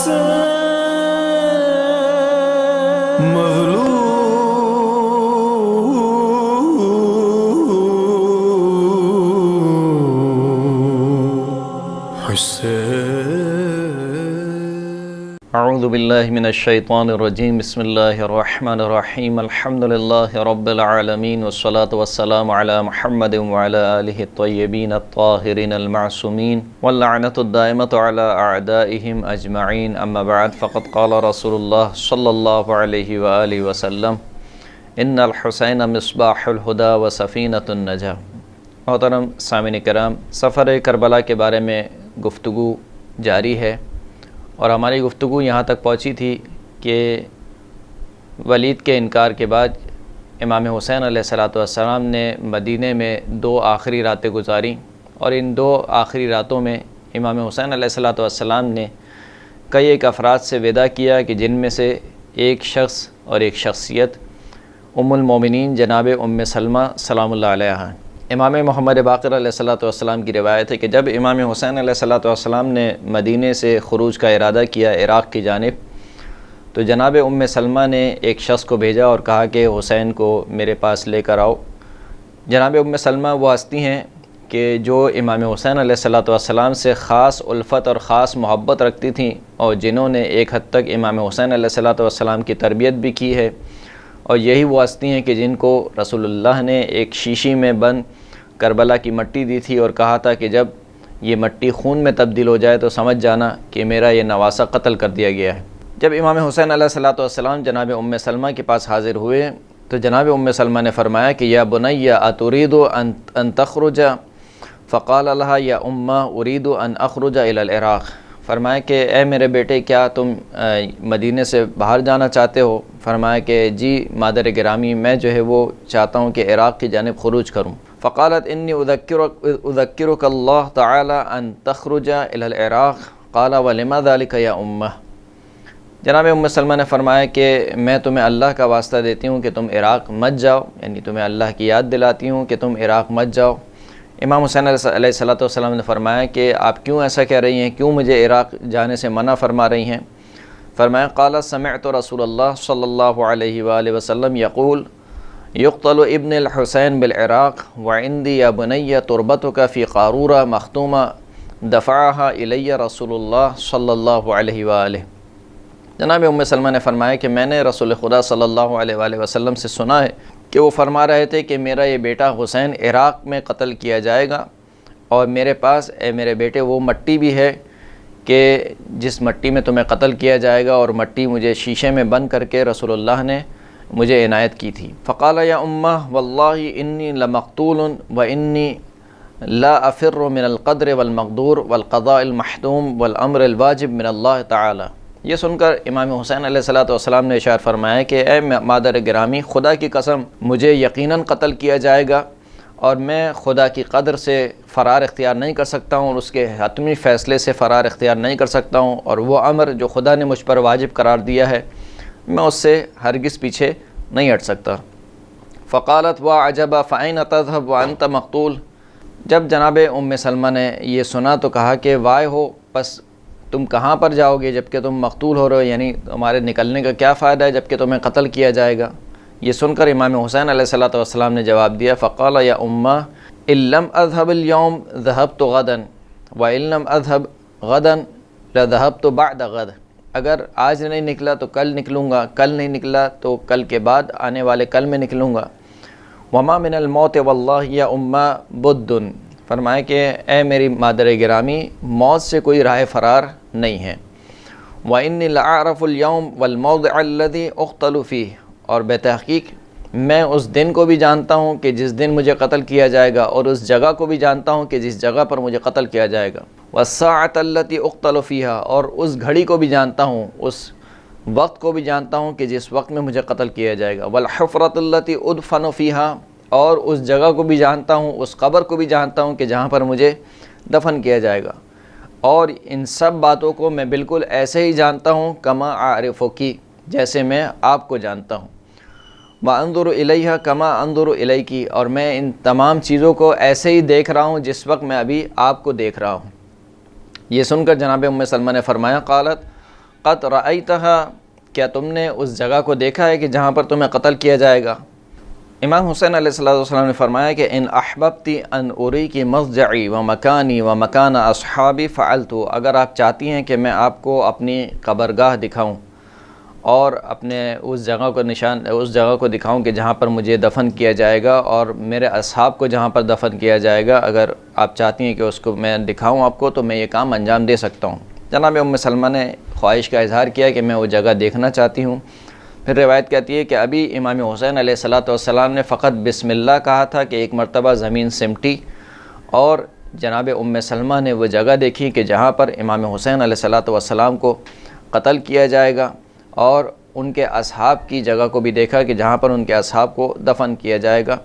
حسین مظلوم حسین۔ اعوذ باللہ من الشیطان الرجیم، بسم اللہ الرحمن الرحیم، الحمد للہ رب العالمین، والصلاة والسلام علی محمد وعلی آلہ الطیبین الطاہرین المعصومین، واللعنۃ الدائمۃ علی اعدائہم اجمعین، اما بعد فقد قال رسول اللہ صلی اللہ علیہ وآلہ وسلم ان الحسین مصباح الہدی وسفینۃ النجاۃ۔ محترم سامعین کرام، سفر کربلا کے بارے میں گفتگو جاری ہے، اور ہماری گفتگو یہاں تک پہنچی تھی کہ ولید کے انکار کے بعد امام حسین علیہ السلام نے مدینہ میں 2 آخری راتیں گزاری، اور ان 2 آخری راتوں میں امام حسین علیہ السلام نے کئی ایک افراد سے وداع کیا کہ جن میں سے ایک شخص اور ایک شخصیت ام المومنین جناب ام سلمہ سلام اللہ علیہا ہیں۔ امام محمد باقر علیہ السلام کی روایت ہے کہ جب امام حسین علیہ السلام نے مدینہ سے خروج کا ارادہ کیا عراق کی جانب، تو جناب ام سلمہ نے ایک شخص کو بھیجا اور کہا کہ حسین کو میرے پاس لے کر آؤ۔ جناب ام سلمہ وہ ہستی ہیں کہ جو امام حسین علیہ السلام سے خاص الفت اور خاص محبت رکھتی تھیں، اور جنہوں نے ایک حد تک امام حسین علیہ السلام کی تربیت بھی کی ہے، اور یہی وہ ہستی ہیں کہ جن کو رسول اللہ نے ایک شیشی میں بند کربلا کی مٹی دی تھی اور کہا تھا کہ جب یہ مٹی خون میں تبدیل ہو جائے تو سمجھ جانا کہ میرا یہ نواسہ قتل کر دیا گیا ہے۔ جب امام حسین علیہ السلام جناب ام سلمہ کے پاس حاضر ہوئے تو جناب ام سلمہ نے فرمایا کہ یا بنی اتريد ان تخرج؟ فقال لها یا امہ اريد ان اخرج الى العراق۔ فرمایا کہ اے میرے بیٹے، کیا تم مدینہ سے باہر جانا چاہتے ہو؟ فرمایا کہ جی مادر گرامی، میں جو ہے وہ چاہتا ہوں کہ عراق کی جانب خروج کروں۔ فقالت انی اذکرک اللہ تعالی ان تخرج الی العراق۔ قال ولما ذلک یا امہ؟ جناب ام سلمہ نے فرمایا کہ میں تمہیں اللہ کا واسطہ دیتی ہوں کہ تم عراق مت جاؤ، یعنی تمہیں اللہ کی یاد دلاتی ہوں کہ تم عراق مت جاؤ۔ امام حسین علیہ السلام نے فرمایا کہ آپ کیوں ایسا کہہ رہی ہیں، کیوں مجھے عراق جانے سے منع فرما رہی ہیں؟ فرمایا قال سمعت رسول اللہ صلی اللہ علیہ وآلہ وسلم یقول یقتل ابن الحسین بالعراق وعندی یا بنی تربتک فی قارورہ مختومہ دفعها الی رسول اللہ صلی اللہ علیہ وآلہ۔ جناب ام سلمہ نے فرمایا کہ میں نے رسول خدا صلی اللہ علیہ وآلہ وسلم سے سنا ہے کہ وہ فرما رہے تھے کہ میرا یہ بیٹا حسین عراق میں قتل کیا جائے گا، اور میرے پاس اے میرے بیٹے وہ مٹی بھی ہے کہ جس مٹی میں تمہیں قتل کیا جائے گا، اور مٹی مجھے شیشے میں بند کر کے رسول اللہ نے مجھے عنایت کی تھی۔ فقال یا امہ واللہ انی لمقتول وانی لا افر من القدر والمقدور والقضاء المحتوم والامر الواجب من اللہ تعالی۔ یہ سن کر امام حسین علیہ السلام نے اشارہ فرمایا کہ اے مادر گرامی، خدا کی قسم مجھے یقیناً قتل کیا جائے گا، اور میں خدا کی قدر سے فرار اختیار نہیں کر سکتا ہوں، اور اس کے حتمی فیصلے سے فرار اختیار نہیں کر سکتا ہوں، اور وہ امر جو خدا نے مجھ پر واجب قرار دیا ہے میں اس سے ہرگز پیچھے نہیں ہٹ سکتا۔ فقالت وعجبا فأین تذهب وانت مقتول۔ جب جناب ام سلمہ نے یہ سنا تو کہا کہ وائے ہو، پس تم کہاں پر جاؤ گے جب کہ تم مقتول ہو رہے ہو، یعنی تمہارے نکلنے کا کیا فائدہ ہے جب کہ تمہیں قتل کیا جائے گا؟ یہ سن کر امام حسین علیہ السلام نے جواب دیا فقال یا امہ ان لم اذهب اليوم ذهبت غدا وان لم اذهب غدا لذهبت بعد غد۔ اگر آج نہیں نکلا تو کل نکلوں گا، کل نہیں نکلا تو کل کے بعد آنے والے کل میں نکلوں گا۔ وما من الموت واللہ یا امہ بد۔ فرمایا کہ اے میری مادر گرامی، موت سے کوئی راہ فرار نہیں ہے۔ وانی لأعرف اليوم والموضع الذي اقتل فيه۔ اور بے تحقیق میں اس دن کو بھی جانتا ہوں کہ جس دن مجھے قتل کیا جائے گا، اور اس جگہ کو بھی جانتا ہوں کہ جس جگہ پر مجھے قتل کیا جائے گا۔ والساعة التي اقتل فيها۔ اور اس گھڑی کو بھی جانتا ہوں، اس وقت کو بھی جانتا ہوں کہ جس وقت میں مجھے قتل کیا جائے گا۔ والحفرة التي ادفن فيها۔ اور اس جگہ کو بھی جانتا ہوں، اس قبر کو بھی جانتا ہوں کہ جہاں پر مجھے دفن کیا جائے گا۔ اور ان سب باتوں کو میں بالکل ایسے ہی جانتا ہوں کما اعرفکی، جیسے میں آپ کو جانتا ہوں۔ وانظر الیہا کما انظر الیکی۔ اور میں ان تمام چیزوں کو ایسے ہی دیکھ رہا ہوں جس وقت میں ابھی آپ کو دیکھ رہا ہوں۔ یہ سن کر جناب ام سلمہ نے فرمایا قالت قد رأیتہا، کیا تم نے اس جگہ کو دیکھا ہے کہ جہاں پر تمہیں قتل کیا جائے گا؟ امام حسین علیہ السلام نے فرمایا کہ ان احببتی ان اریکی مضجعی و مکانی و مکان اصحابی فعلت، اگر آپ چاہتی ہیں کہ میں آپ کو اپنی قبرگاہ دکھاؤں اور اپنے اس جگہ کو دکھاؤں کہ جہاں پر مجھے دفن کیا جائے گا اور میرے اصحاب کو جہاں پر دفن کیا جائے گا، اگر آپ چاہتی ہیں کہ اس کو میں دکھاؤں آپ کو تو میں یہ کام انجام دے سکتا ہوں۔ جناب ام سلمہ نے خواہش کا اظہار کیا کہ میں وہ جگہ دیکھنا چاہتی ہوں۔ پھر روایت کہتی ہے کہ ابھی امام حسین علیہ السلام نے فقط بسم اللہ کہا تھا کہ ایک مرتبہ زمین سمٹی اور جناب ام سلمہ نے وہ جگہ دیکھی کہ جہاں پر امام حسین علیہ السلام کو قتل کیا جائے گا، اور ان کے اصحاب کی جگہ کو بھی دیکھا کہ جہاں پر ان کے اصحاب کو دفن کیا جائے گا۔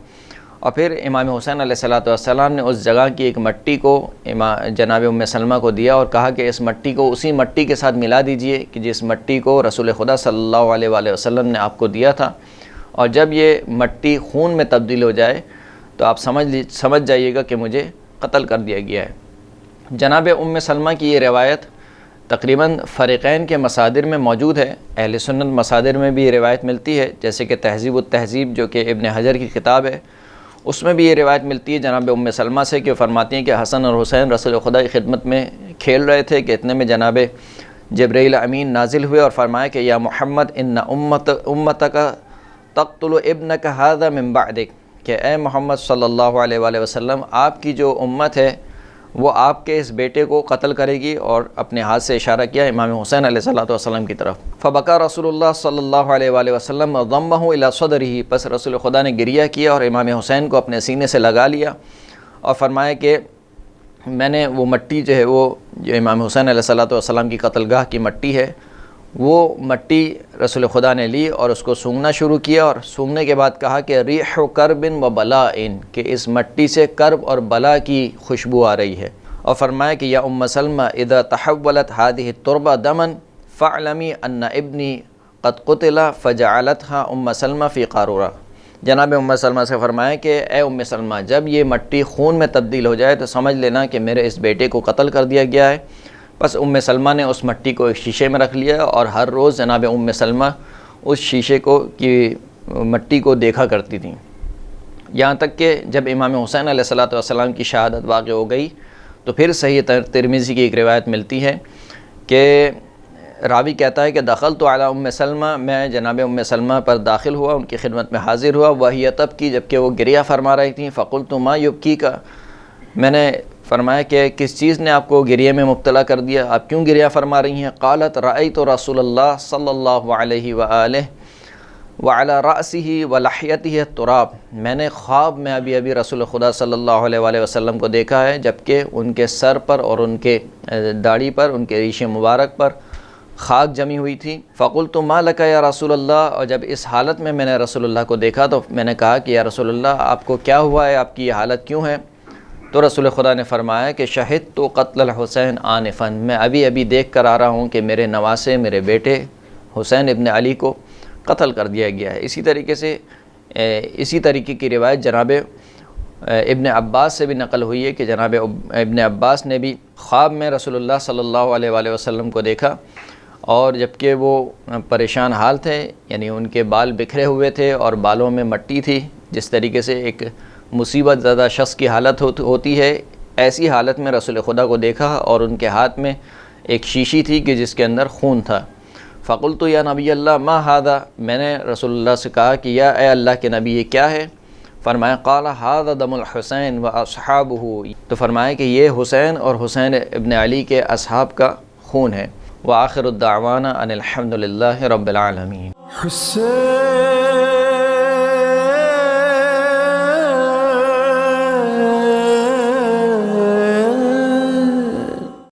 اور پھر امام حسین علیہ السلام نے اس جگہ کی ایک مٹی کو جناب ام سلمہ کو دیا اور کہا کہ اس مٹی کو اسی مٹی کے ساتھ ملا دیجئے کہ جس مٹی کو رسول خدا صلی اللہ علیہ وآلہ وسلم نے آپ کو دیا تھا، اور جب یہ مٹی خون میں تبدیل ہو جائے تو آپ سمجھ جائیے گا کہ مجھے قتل کر دیا گیا ہے۔ جناب ام سلمہ کی یہ روایت تقریباً فریقین کے مصادر میں موجود ہے، اہل سنت مصادر میں بھی یہ روایت ملتی ہے، جیسے کہ تہذیب التہذیب جو کہ ابن حجر کی کتاب ہے، اس میں بھی یہ روایت ملتی ہے جناب ام سلمہ سے کہ فرماتی ہیں کہ حسن اور حسین رسول خدا کی خدمت میں کھیل رہے تھے کہ اتنے میں جناب جبرائیل امین نازل ہوئے اور فرمایا کہ یا محمد ان امتک تقتل ابنک ھذا من بعدک، کہ اے محمد صلی اللہ علیہ وآلہ وسلم، آپ کی جو امت ہے وہ آپ کے اس بیٹے کو قتل کرے گی، اور اپنے ہاتھ سے اشارہ کیا امام حسین علیہ السلام کی طرف۔ فبکا رسول اللہ صلی اللہ علیہ وآلہ وسلم ضمہ الی صدرہ، پس رسول خدا نے گریہ کیا اور امام حسین کو اپنے سینے سے لگا لیا اور فرمایا کہ میں نے وہ مٹی جو ہے وہ جو امام حسین علیہ السلام کی قتل گاہ کی مٹی ہے، وہ مٹی رسول خدا نے لی اور اس کو سونگنا شروع کیا، اور سونگنے کے بعد کہا کہ ریح کرب و بلاء، کہ اس مٹی سے کرب اور بلا کی خوشبو آ رہی ہے، اور فرمایا کہ یا ام سلمہ اذا تحولت هذه التربہ دما فاعلمی ان ابنی قد قتل فجعلتها ام سلمہ فی قارورہ۔ جناب ام سلمہ سے فرمایا کہ اے ام سلمہ، جب یہ مٹی خون میں تبدیل ہو جائے تو سمجھ لینا کہ میرے اس بیٹے کو قتل کر دیا گیا ہے۔ بس ام سلمہ نے اس مٹی کو ایک شیشے میں رکھ لیا اور ہر روز جناب ام سلمہ اس شیشے کی مٹی کو دیکھا کرتی تھیں، یہاں تک کہ جب امام حسین علیہ السلام کی شہادت واقع ہو گئی تو پھر صحیح ترمذی کی ایک روایت ملتی ہے کہ راوی کہتا ہے کہ دخلت علی ام سلمہ، میں جناب ام سلمہ پر داخل ہوا، ان کی خدمت میں حاضر ہوا، وہی تبکی، جبکہ وہ گریہ فرما رہی تھیں، فقلت ما یبکیک، میں نے فرمایا کہ کس چیز نے آپ کو گریہ میں مبتلا کر دیا، آپ کیوں گریہ فرما رہی ہیں؟ قالت رأیت رسول اللہ صلی اللہ علیہ وآلہ وعلی رأسہ ولحیتہ التراب، میں نے خواب میں ابھی رسول خدا صلی اللہ علیہ وآلہ وسلم کو دیکھا ہے، جبکہ ان کے سر پر اور ان کے داڑھی پر، ان کے ریش مبارک پر خاک جمی ہوئی تھی۔ فقلت ما لک یا رسول اللہ، اور جب اس حالت میں نے رسول اللہ کو دیکھا تو میں نے کہا کہ یا رسول اللہ آپ کو کیا ہوا ہے، آپ کی یہ حالت کیوں ہے؟ تو رسول خدا نے فرمایا کہ شہدت قتل الحسین آنفا، میں ابھی دیکھ کر آ رہا ہوں کہ میرے نواسے، میرے بیٹے حسین ابن علی کو قتل کر دیا گیا ہے۔ اسی طریقے کی روایت جناب ابن عباس سے بھی نقل ہوئی ہے کہ جناب ابن عباس نے بھی خواب میں رسول اللہ صلی اللہ علیہ وآلہ وسلم کو دیکھا، اور جبکہ وہ پریشان حال تھے، یعنی ان کے بال بکھرے ہوئے تھے اور بالوں میں مٹی تھی، جس طریقے سے ایک مصیبت زدہ شخص کی حالت ہوتی ہے، ایسی حالت میں رسول خدا کو دیکھا، اور ان کے ہاتھ میں ایک شیشی تھی کہ جس کے اندر خون تھا۔ فقلت یا نبی اللہ ما ھذا، میں نے رسول اللہ سے کہا کہ یا اے اللہ کے نبی یہ کیا ہے؟ فرمایا قال ھذا دم الحسین واصحابہ، تو فرمایا کہ یہ حسین اور حسین ابن علی کے اصحاب کا خون ہے۔ وآخر الدعوانا ان الحمد للہ رب العالمین۔ حسین